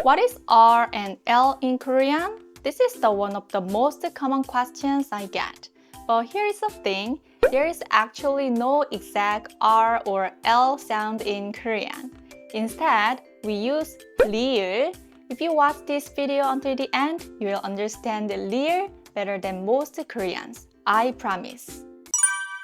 What is R and L in Korean? This is one of the most common questions I get. But here's the thing, there is actually no exact R or L sound in Korean. Instead, we use 리을. If you watch this video until the end, you will understand 리을 better than most Koreans. I promise.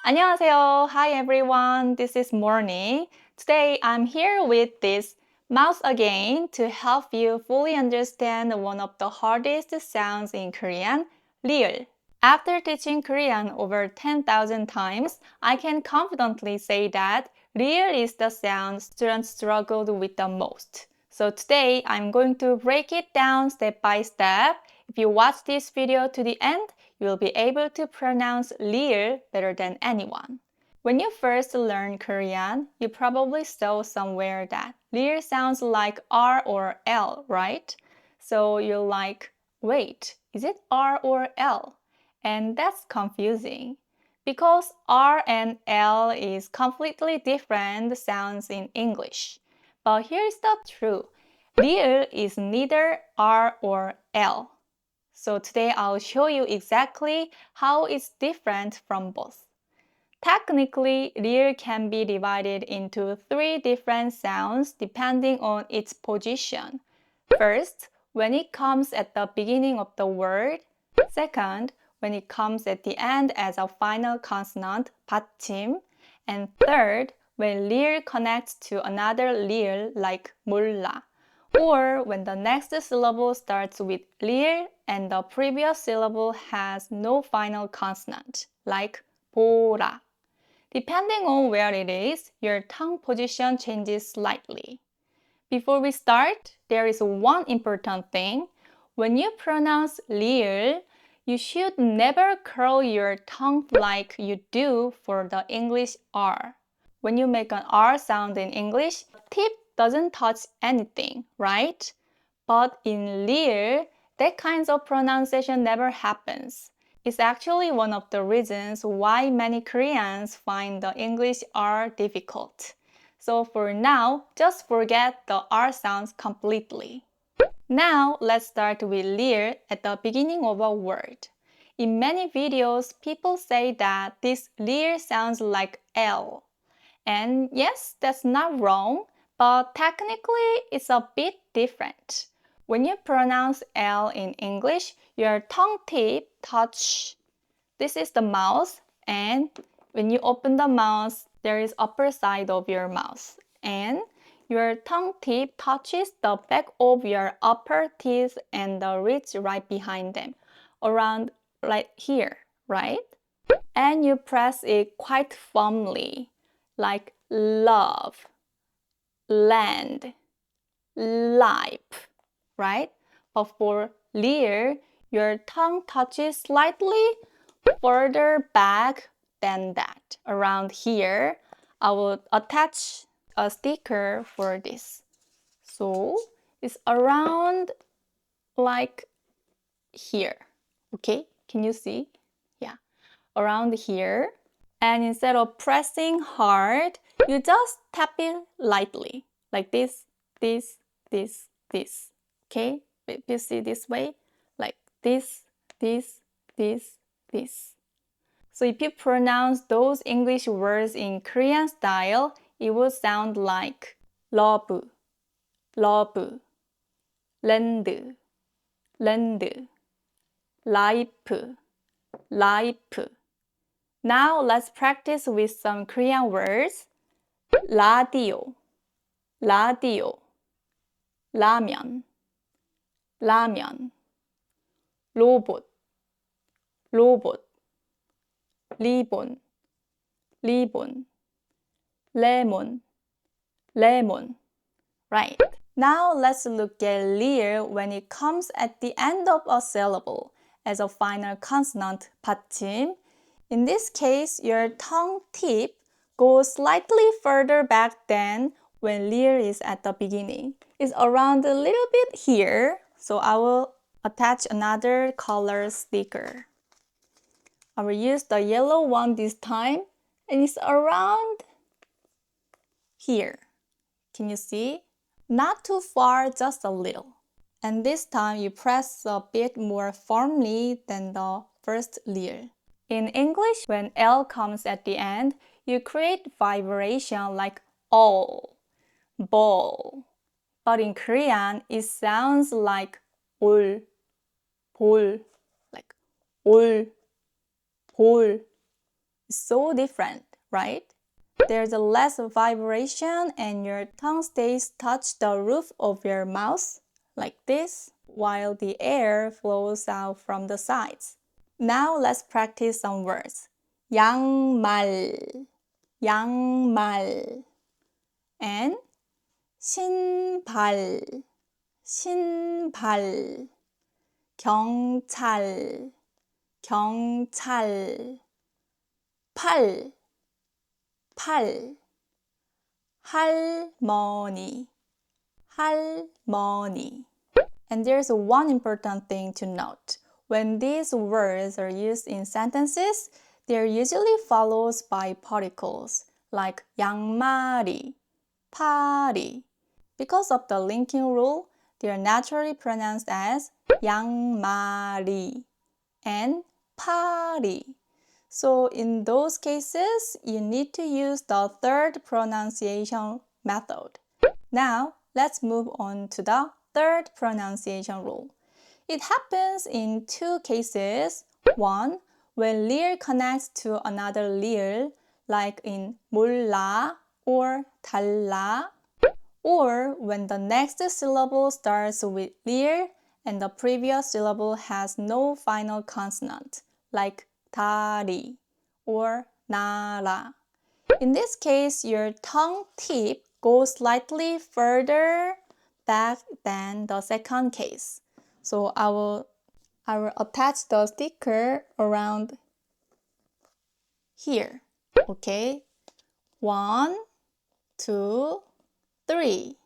안녕하세요. Hi everyone. This is Morning. Today I'm here with this mouse again to help you fully understand one of the hardest sounds in Korean, 리을. After teaching Korean over 10,000 times, I can confidently say that 리을 is the sound students struggled with the most. So today, I'm going to break it down step by step. If you watch this video to the end, you will be able to pronounce 리을 better than anyone. When you first learn Korean, you probably saw somewhere that 리을 sounds like R or L, right? So you're like, wait, is it R or L? And that's confusing because R and L is completely different sounds in English. But here's the truth. 리을 is neither R or L. So today I'll show you exactly how it's different from both. Technically, 리을 can be divided into 3 different sounds depending on its position. First, when it comes at the beginning of the word. Second, when it comes at the end as a final consonant, 받침. And third, when 리을 connects to another 리을 like 몰라. Or when the next syllable starts with 리을 and the previous syllable has no final consonant, like 보라. Depending on where it is, your tongue position changes slightly. Before we start, there is one important thing. When you pronounce 리을, you should never curl your tongue like you do for the English R. When you make an R sound in English, the tip doesn't touch anything, right? But in 리을, that kind of pronunciation never happens. It's actually one of the reasons why many Koreans find the English R difficult. So for now, just forget the R sounds completely. Now, let's start with 리을 at the beginning of a word. In many videos, people say that this 리을 sounds like L. And yes, that's not wrong, but technically it's a bit different. When you pronounce L in English, your tongue tip touch. This is the mouth, and when you open the mouth, there is upper side of your mouth. And your tongue tip touches the back of your upper teeth and the ridge right behind them, around right here, right? And you press it quite firmly, like love, land, life, right? But for 리을, your tongue touches slightly further back than that. Around here, I will attach a sticker for this. So it's around like here. Okay, can you see? Yeah, around here. And instead of pressing hard, you just tap it lightly, like this, this, this, this. Okay, if you see this way, like this, this, this, this. So if you pronounce those English words in Korean style, it will sound like love, love, land, land, life, life. Now let's practice with some Korean words. 라디오, 라디오, 라면, 라면, 로봇, 로봇, 리본, 리본, 레몬, 레몬. Right. Now let's look at 리을 when it comes at the end of a syllable as a final consonant, 받침. In this case, your tongue tip goes slightly further back than when 리을 is at the beginning. It's around a little bit here, so I will attach another color sticker. I will use the yellow one this time, and it's around here. Can you see? Not too far, just a little. And this time you press a bit more firmly than the first leer. In English, when L comes at the end, you create vibration like all, ball. But in Korean, it sounds like 올, 볼, like 올, 볼. It's so different, right? There's a less vibration and your tongue stays touch the roof of your mouth like this, while the air flows out from the sides. Now let's practice some words. 양말, 양말, and 신발, 신발, 경찰, 경찰, 팔, 팔, 할머니, 할머니. And there's one important thing to note. When these words are used in sentences, they're usually followed by particles like 양말이, 팔이. Because of the linking rule, they are naturally pronounced as 양말이 and 팔이. So in those cases, you need to use the third pronunciation method. Now, let's move on to the third pronunciation rule. It happens in two cases. One, when leer connects to another leer, like in 몰라 or 달라, or when the next syllable starts with leer and the previous syllable has no final consonant, like 다리 or 나라. In this case, your tongue tip goes slightly further back than the second case. So I will attach the sticker around here. Okay? 1, 2, 3.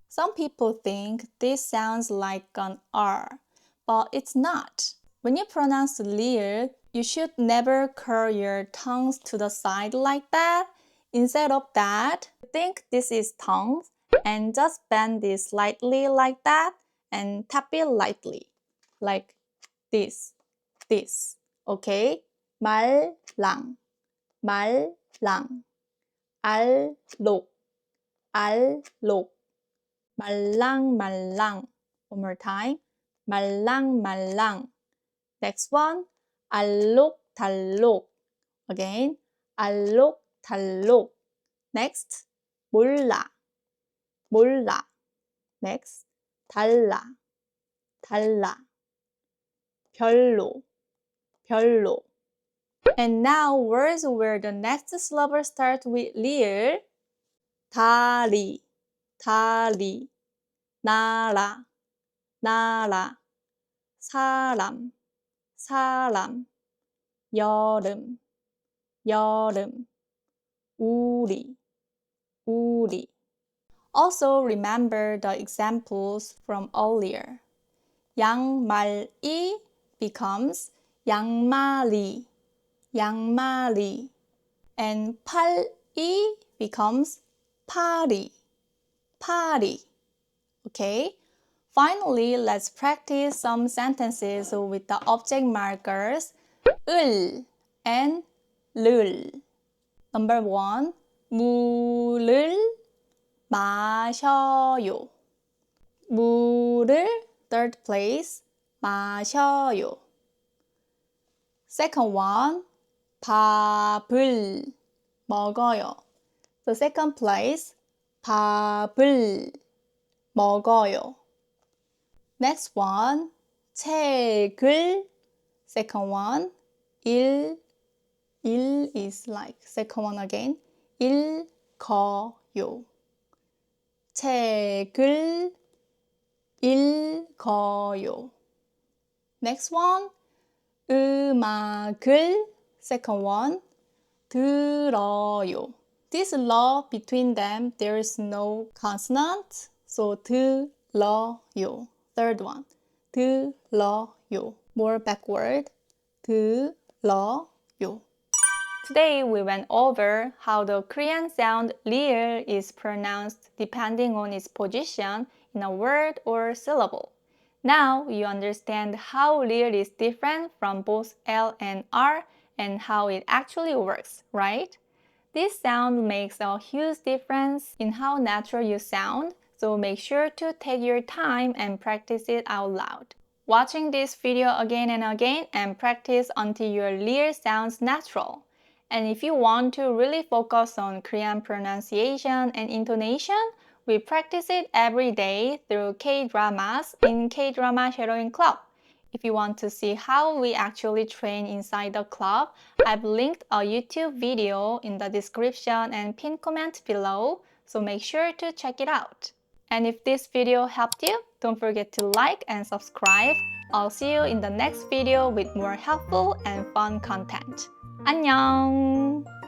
Some people think this sounds like an R, but it's not. When you pronounce leer, you should never curl your tongues to the side like that. Instead of that, think this is tongue and just bend it slightly like that and tap it lightly, like this, okay? 말랑, 말랑, 알록, 알록, 말랑, 말랑. One more time, 말랑, 말랑. Next one, 알록, 달록. Again, 알록, 달록. Next, 몰라, 몰라. Next, 달라, 달라. 별로, 별로. And now words where the next syllable starts with leer. 다리, 다리. 나라, 나라. 사람, 사람. 여름, 여름. 우리, 우리. Also remember the examples from earlier. 양말이 becomes 양말이, 양말이. And 팔이 becomes 팔이, 팔이. Okay? Finally, let's practice some sentences with the object markers 을 and 를. Number 1, 물을 마셔요. 물을, third place, 마셔요. Second one, 밥을 먹어요. The second place, 밥을 먹어요. Next one, 책을, second one, 일 is like second one again, 읽어요. 책을 읽어요. Next one, 음악을, second one, 들어요. This law between them, there is no consonant, so 들어요. Third one, 들어요. More backward, 들어요. Today we went over how the Korean sound leer is pronounced depending on its position in a word or syllable. Now you understand how real is different from both L and R and how it actually works, right? This sound makes a huge difference in how natural you sound, so make sure to take your time and practice it out loud. Watching this video again and again and practice until your real sounds natural. And if you want to really focus on Korean pronunciation and intonation, we practice it every day through K-dramas in K-drama shadowing club. If you want to see how we actually train inside the club, I've linked a YouTube video in the description and pinned comment below, so make sure to check it out. And if this video helped you, don't forget to like and subscribe. I'll see you in the next video with more helpful and fun content. 안녕!